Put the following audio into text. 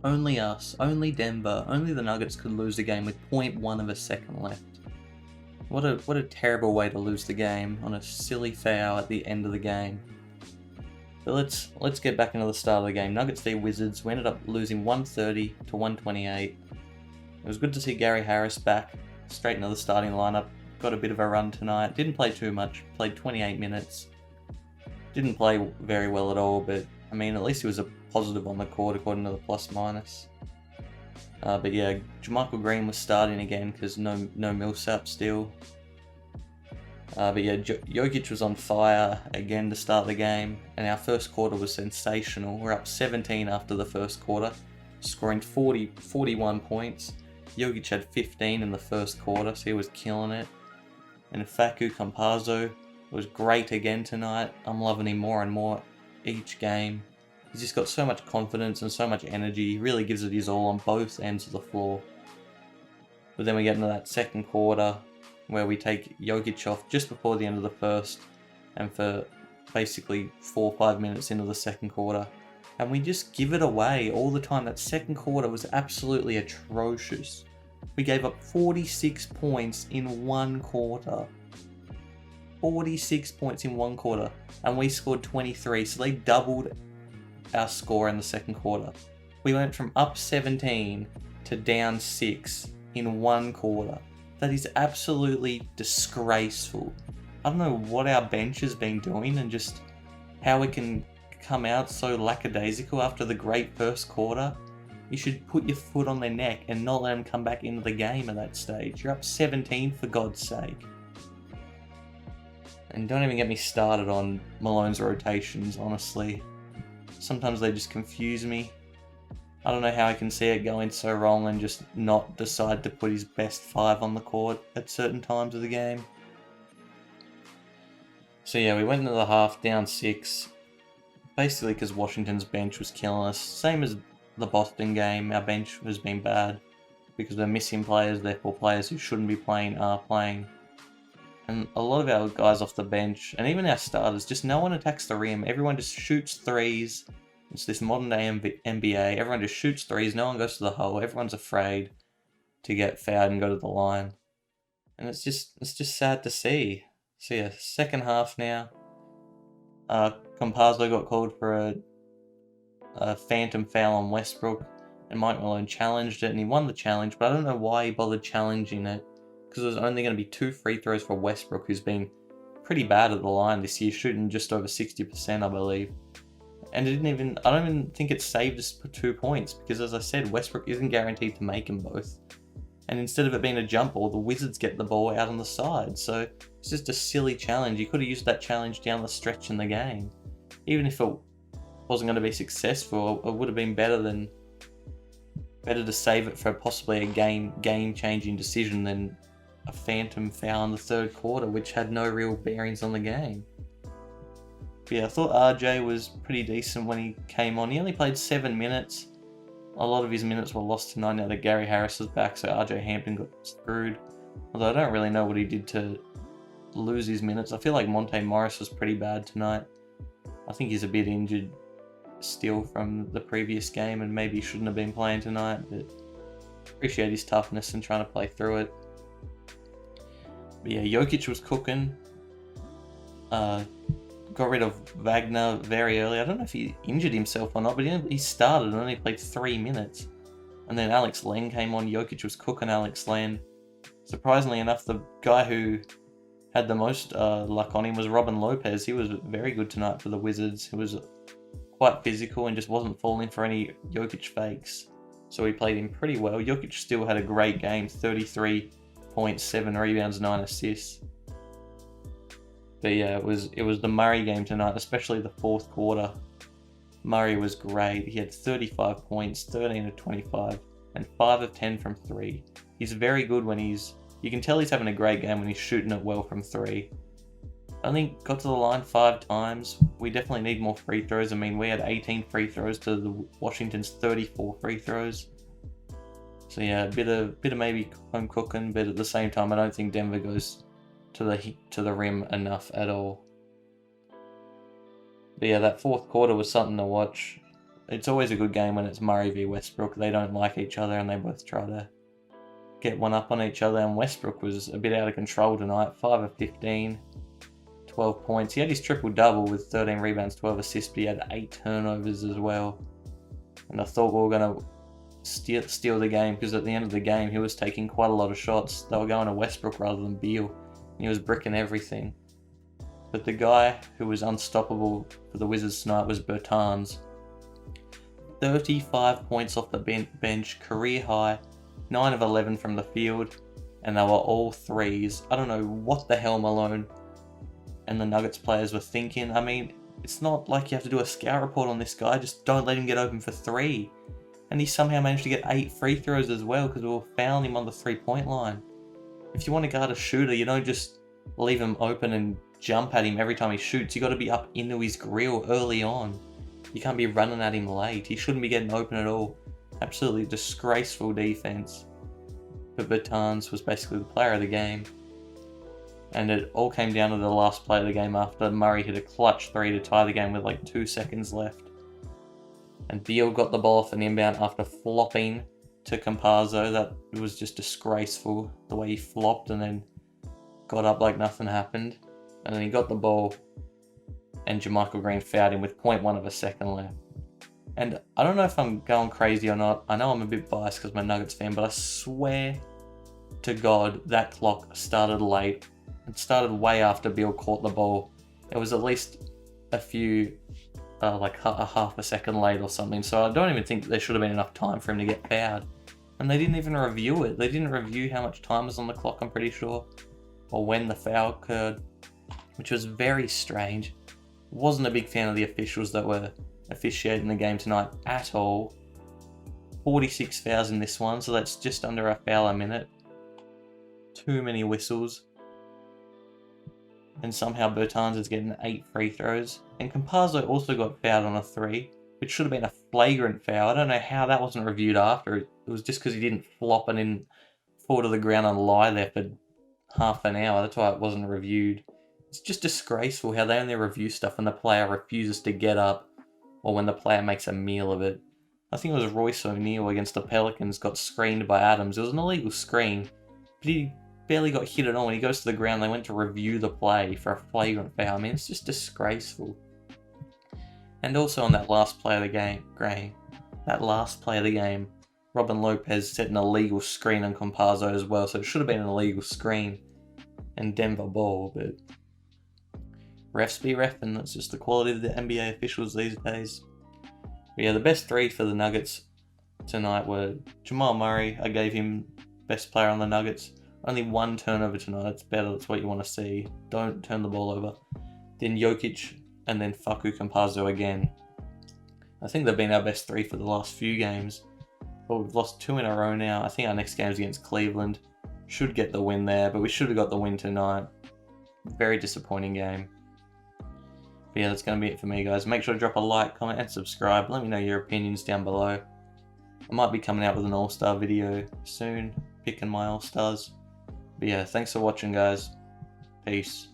Only us, only Denver, only the Nuggets could lose the game with 0.1 of a second left. What a terrible way to lose the game on a silly foul at the end of the game. But let's get back into the start of the game. Nuggets v Wizards. We ended up losing 130 to 128. It was good to see Gary Harris back straight into the starting lineup. Got a bit of a run tonight. Didn't play too much. Played 28 minutes. Didn't play very well at all, but I mean, at least he was a positive on the court according to the plus minus. But yeah, JaMychal Green was starting again because no Millsap still. But yeah, Jokic was on fire again to start the game, and our first quarter was sensational. We're up 17 after the first quarter, scoring 41 points. Jokic had 15 in the first quarter, so he was killing it. And Facu Campazzo was great again tonight. I'm loving him more and more each game. He's just got so much confidence and so much energy. He really gives it his all on both ends of the floor. But then we get into that second quarter where we take Jokic off just before the end of the first, and for basically 4 or 5 minutes into the second quarter. And we just give it away all the time. That second quarter was absolutely atrocious. We gave up 46 points in one quarter. 46 points in one quarter. And we scored 23, so they doubled our score in the second quarter. We went from up 17 to down 6 in one quarter. That is absolutely disgraceful. I don't know what our bench has been doing and just how it can come out so lackadaisical after the great first quarter. You should put your foot on their neck and not let them come back into the game at that stage. You're up 17 for God's sake. And don't even get me started on Malone's rotations, honestly. Sometimes they just confuse me. I don't know how I can see it going so wrong and just not decide to put his best 5 on the court at certain times of the game. So yeah, we went into the half down 6. Basically because Washington's bench was killing us. Same as the Boston game, our bench has been bad because we're missing players, therefore players who shouldn't be playing are playing. And a lot of our guys off the bench, and even our starters, just no one attacks the rim. Everyone just shoots threes. It's this modern day NBA. Everyone just shoots threes. No one goes to the hole. Everyone's afraid to get fouled and go to the line. And it's just sad to see. So yeah, second half now. Campazzo got called for a phantom foul on Westbrook, and Mike Malone challenged it, and he won the challenge. But I don't know why he bothered challenging it, because there was only going to be 2 free throws for Westbrook, who's been pretty bad at the line this year, shooting just over 60%, I believe. And I don't even think it saved us for 2 points, because as I said, Westbrook isn't guaranteed to make them both. And instead of it being a jump ball, the Wizards get the ball out on the side. So it's just a silly challenge. You could have used that challenge down the stretch in the game. Even if it wasn't going to be successful, it would have been better to save it for possibly a game-changing decision than a phantom foul in the third quarter, which had no real bearings on the game. But yeah, I thought RJ was pretty decent when he came on. He only played 7 minutes. A lot of his minutes were lost tonight now that Gary Harris was back, so RJ Hampton got screwed. Although I don't really know what he did to lose his minutes. I feel like Monte Morris was pretty bad tonight. I think he's a bit injured still from the previous game and maybe shouldn't have been playing tonight, but appreciate his toughness and trying to play through it. But yeah, Jokic was cooking. Got rid of Wagner very early. I don't know if he injured himself or not, but he started and only played 3 minutes. And then Alex Len came on. Jokic was cooking Alex Len. Surprisingly enough, the guy who had the most luck on him was Robin Lopez. He was very good tonight for the Wizards. He was quite physical and just wasn't falling for any Jokic fakes. So he played him pretty well. Jokic still had a great game, 33 points, 7 rebounds, 9 assists. But yeah, it was the Murray game tonight, especially the fourth quarter. Murray was great. He had 35 points, 13 of 25, and 5 of 10 from 3. He's very good when you can tell he's having a great game when he's shooting it well from 3. I think got to the line 5 times. We definitely need more free throws. I mean, we had 18 free throws to the Washington's 34 free throws. So yeah, a bit of maybe home cooking, but at the same time, I don't think Denver goes to the rim enough at all. But yeah, that fourth quarter was something to watch. it's always a good game when it's Murray v Westbrook. They don't like each other and they both try to get one up on each other, and Westbrook was a bit out of control tonight. 5 of 15, 12 points. He had his triple-double with 13 rebounds, 12 assists, but he had 8 turnovers as well. And I thought we were going to steal the game, because at the end of the game he was taking quite a lot of shots. They were going to Westbrook rather than Beal. He was bricking everything. But the guy who was unstoppable for the Wizards tonight was Bertans. 35 points off the bench, career high, 9 of 11 from the field, and they were all threes. I don't know what the hell Malone and the Nuggets players were thinking. I mean, it's not like you have to do a scout report on this guy, just don't let him get open for 3. And he somehow managed to get 8 free throws as well, because we were fouling him on the 3-point line. If you want to guard a shooter, you don't just leave him open and jump at him every time he shoots. You got to be up into his grill early on. You can't be running at him late. He shouldn't be getting open at all. Absolutely disgraceful defense. But Bertans was basically the player of the game. And it all came down to the last play of the game after Murray hit a clutch 3 to tie the game with like 2 seconds left. And Beal got the ball off an inbound after flopping to Campazzo. That was just disgraceful, the way he flopped and then got up like nothing happened. And then he got the ball and JaMychal Green fouled him with 0.1 of a second left. And I don't know if I'm going crazy or not. I know I'm a bit biased because I'm a Nuggets fan, but I swear to God that clock started late. It started way after Beal caught the ball. It was at least a few, like a half a second late or something. So I don't even think there should have been enough time for him to get fouled. And they didn't even review it. They didn't review how much time was on the clock, I'm pretty sure, or when the foul occurred, which was very strange. Wasn't a big fan of the officials that were officiating the game tonight at all. 46 fouls in this one, so that's just under a foul a minute. Too many whistles. And somehow Bertans is getting 8 free throws. And Campazzo also got fouled on a 3, which should have been a flagrant foul. I don't know how that wasn't reviewed after. It was just because he didn't flop and then fall to the ground and lie there for half an hour. That's why it wasn't reviewed. It's just disgraceful how they only review stuff when the player refuses to get up or when the player makes a meal of it. I think it was Royce O'Neal against the Pelicans got screened by Adams. It was an illegal screen, but he barely got hit at all. When he goes to the ground, they went to review the play for a flagrant foul. I mean, it's just disgraceful. And also on that last play of the game, Robin Lopez set an illegal screen on Campazzo as well, so it should have been an illegal screen and Denver ball, but refs be ref, and that's just the quality of the NBA officials these days. But yeah, the best 3 for the Nuggets tonight were Jamal Murray. I gave him best player on the Nuggets. Only 1 turnover tonight. That's better. That's what you want to see. Don't turn the ball over. Then Jokic, and then Facu Campazzo again. I think they've been our best 3 for the last few games. But we've lost 2 in a row now. I think our next game is against Cleveland. Should get the win there, but we should have got the win tonight. Very disappointing game. But yeah, that's going to be it for me, guys. Make sure to drop a like, comment, and subscribe. Let me know your opinions down below. I might be coming out with an All-Star video soon, picking my All-Stars. But yeah, thanks for watching, guys. Peace.